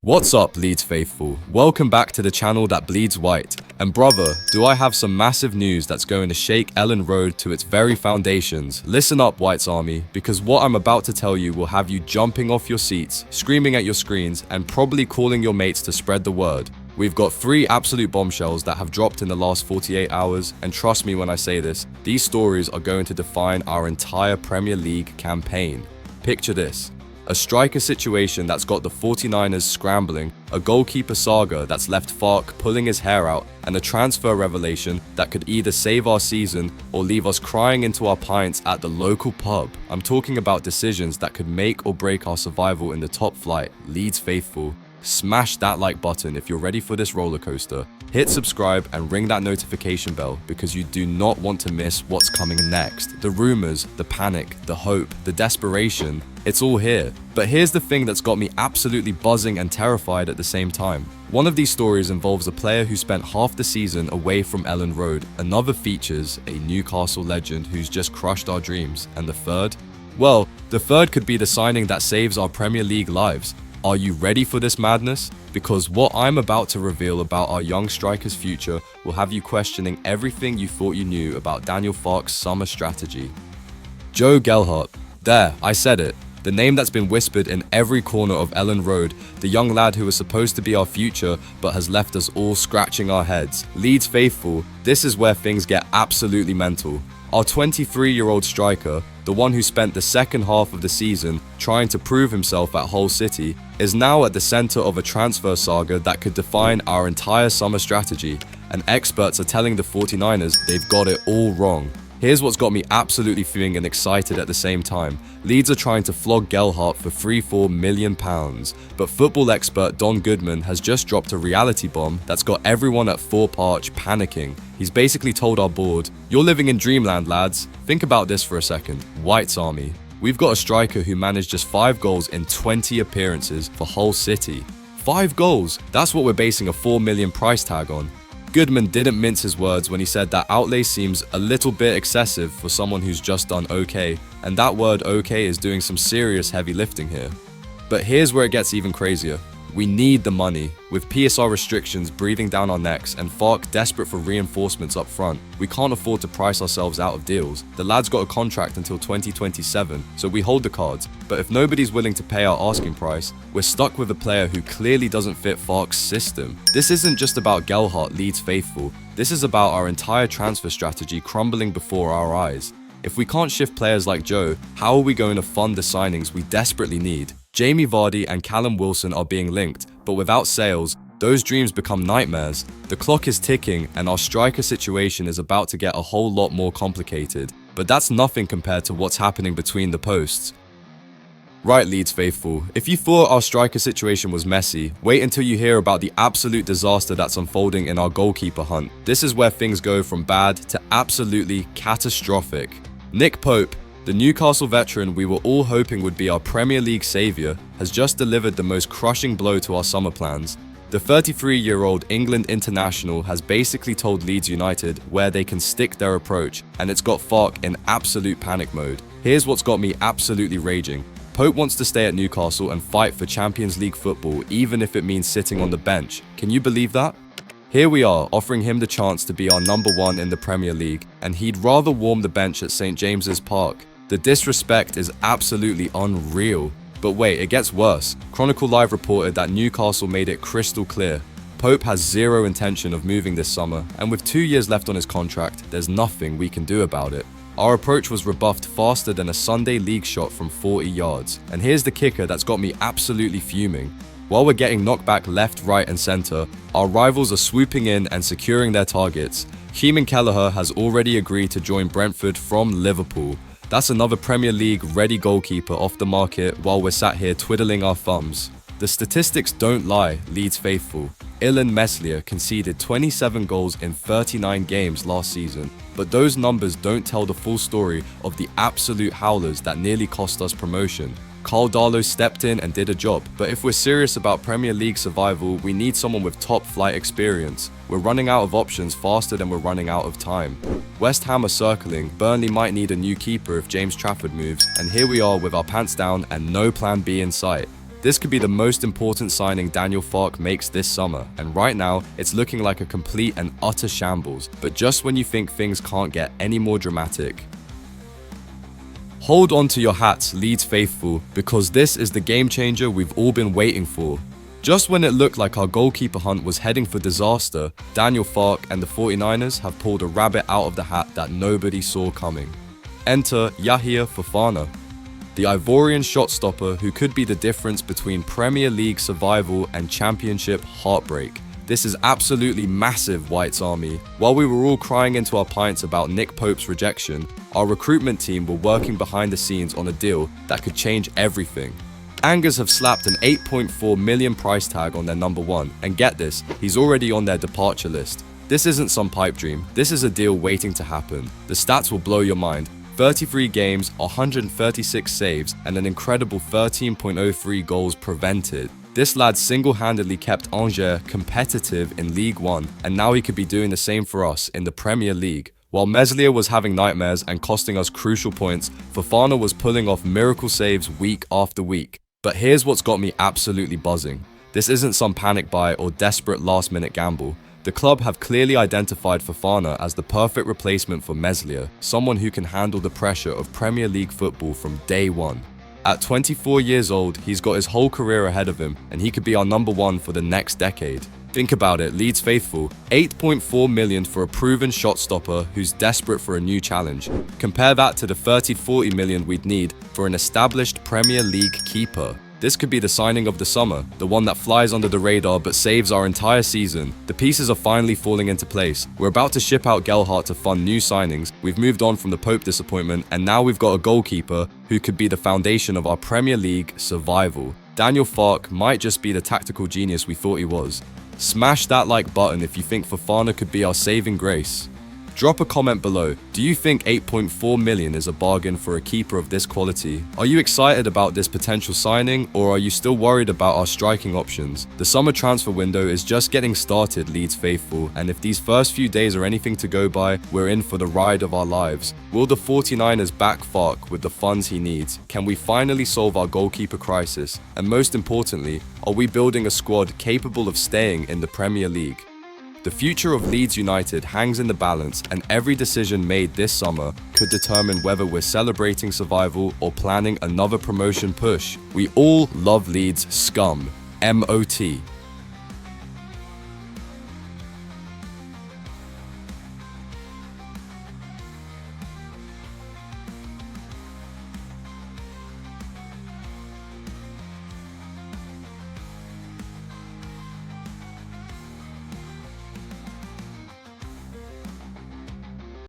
What's up, Leeds faithful? Welcome back to the channel that bleeds white. And brother, do I have some massive news that's going to shake Elland Road to its very foundations. Listen up, White's Army, because what I'm about to tell you will have you jumping off your seats, screaming at your screens, and probably calling your mates to spread the word. We've got 3 absolute bombshells that have dropped in the last 48 hours, and trust me when I say this, these stories are going to define our entire Premier League campaign. Picture this. A striker situation that's got the 49ers scrambling, a goalkeeper saga that's left Farke pulling his hair out, and a transfer revelation that could either save our season or leave us crying into our pints at the local pub. I'm talking about decisions that could make or break our survival in the top flight. Leeds faithful, smash that like button if you're ready for this roller coaster. Hit subscribe and ring that notification bell because you do not want to miss what's coming next. The rumors, the panic, the hope, the desperation, it's all here. But here's the thing that's got me absolutely buzzing and terrified at the same time. One of these stories involves a player who spent half the season away from Elland Road. Another features a Newcastle legend who's just crushed our dreams. And the third? Well, the third could be the signing that saves our Premier League lives. Are you ready for this madness? Because what I'm about to reveal about our young striker's future will have you questioning everything you thought you knew about Daniel Farke's summer strategy. Joe Gellhart. There, I said it. The name that's been whispered in every corner of Elland Road, the young lad who was supposed to be our future but has left us all scratching our heads. Leeds faithful, this is where things get absolutely mental. Our 23-year-old striker, the one who spent the second half of the season trying to prove himself at Hull City, is now at the center of a transfer saga that could define our entire summer strategy, and experts are telling the 49ers they've got it all wrong. Here's what's got me absolutely feeling and excited at the same time. Leeds are trying to flog Gellhart for £3-4 million, but football expert Don Goodman has just dropped a reality bomb that's got everyone at Thorpe Arch panicking. He's basically told our board, "You're living in dreamland, lads. Think about this for a second. White's Army. We've got a striker who managed just 5 goals in 20 appearances for Hull City. 5 goals! That's what we're basing a £4 million price tag on." Goodman didn't mince his words when he said that outlay seems a little bit excessive for someone who's just done okay, and that word okay is doing some serious heavy lifting here. But here's where it gets even crazier. We need the money. With PSR restrictions breathing down our necks and Farke desperate for reinforcements up front, we can't afford to price ourselves out of deals. The lad's got a contract until 2027, so we hold the cards. But if nobody's willing to pay our asking price, we're stuck with a player who clearly doesn't fit Farke's system. This isn't just about Gellhart Leeds faithful. This is about our entire transfer strategy crumbling before our eyes. If we can't shift players like Joe, how are we going to fund the signings we desperately need? Jamie Vardy and Callum Wilson are being linked, but without sales, those dreams become nightmares. The clock is ticking and our striker situation is about to get a whole lot more complicated. But that's nothing compared to what's happening between the posts. Right, Leeds faithful, if you thought our striker situation was messy, wait until you hear about the absolute disaster that's unfolding in our goalkeeper hunt. This is where things go from bad to absolutely catastrophic. Nick Pope, the Newcastle veteran we were all hoping would be our Premier League saviour, has just delivered the most crushing blow to our summer plans. The 33-year-old England international has basically told Leeds United where they can stick their approach, and it's got Farke in absolute panic mode. Here's what's got me absolutely raging. Pope wants to stay at Newcastle and fight for Champions League football, even if it means sitting on the bench. Can you believe that? Here we are, offering him the chance to be our number 1 in the Premier League, and he'd rather warm the bench at St James's Park. The disrespect is absolutely unreal. But wait, it gets worse. Chronicle Live reported that Newcastle made it crystal clear. Pope has zero intention of moving this summer, and with 2 years left on his contract, there's nothing we can do about it. Our approach was rebuffed faster than a Sunday league shot from 40 yards. And here's the kicker that's got me absolutely fuming. While we're getting knocked back left, right and centre, our rivals are swooping in and securing their targets. Kieran Kelleher has already agreed to join Brentford from Liverpool. That's another Premier League ready goalkeeper off the market while we're sat here twiddling our thumbs. The statistics don't lie, Leeds faithful. Ilan Meslier conceded 27 goals in 39 games last season, but those numbers don't tell the full story of the absolute howlers that nearly cost us promotion. Carl Darlow stepped in and did a job, but if we're serious about Premier League survival, we need someone with top flight experience. We're running out of options faster than we're running out of time. West Ham are circling, Burnley might need a new keeper if James Trafford moves, and here we are with our pants down and no plan B in sight. This could be the most important signing Daniel Farke makes this summer, and right now, it's looking like a complete and utter shambles. But just when you think things can't get any more dramatic, hold on to your hats, Leeds faithful, because this is the game changer we've all been waiting for. Just when it looked like our goalkeeper hunt was heading for disaster, Daniel Farke and the 49ers have pulled a rabbit out of the hat that nobody saw coming. Enter Yahia Fofana, the Ivorian shot stopper who could be the difference between Premier League survival and Championship heartbreak. This is absolutely massive, White's Army. While we were all crying into our pints about Nick Pope's rejection, our recruitment team were working behind the scenes on a deal that could change everything. Angers have slapped an 8.4 million price tag on their number one, and get this, he's already on their departure list. This isn't some pipe dream, this is a deal waiting to happen. The stats will blow your mind. 33 games, 136 saves, and an incredible 13.03 goals prevented. This lad single-handedly kept Angers competitive in League One, and now he could be doing the same for us in the Premier League. While Meslier was having nightmares and costing us crucial points, Fofana was pulling off miracle saves week after week. But here's what's got me absolutely buzzing. This isn't some panic buy or desperate last-minute gamble. The club have clearly identified Fofana as the perfect replacement for Meslier, someone who can handle the pressure of Premier League football from day one. At 24 years old, he's got his whole career ahead of him, and he could be our number one for the next decade. Think about it, Leeds faithful, 8.4 million for a proven shot stopper who's desperate for a new challenge. Compare that to the 30-40 million we'd need for an established Premier League keeper. This could be the signing of the summer, the one that flies under the radar but saves our entire season. The pieces are finally falling into place. We're about to ship out Gellhart to fund new signings, we've moved on from the Pope disappointment, and now we've got a goalkeeper who could be the foundation of our Premier League survival. Daniel Farke might just be the tactical genius we thought he was. Smash that like button if you think Fofana could be our saving grace. Drop a comment below. Do you think 8.4 million is a bargain for a keeper of this quality? Are you excited about this potential signing, or are you still worried about our striking options? The summer transfer window is just getting started, Leeds faithful, and if these first few days are anything to go by, we're in for the ride of our lives. Will the 49ers back Farke with the funds he needs? Can we finally solve our goalkeeper crisis? And most importantly, are we building a squad capable of staying in the Premier League? The future of Leeds United hangs in the balance, and every decision made this summer could determine whether we're celebrating survival or planning another promotion push. We all love Leeds scum. MOT.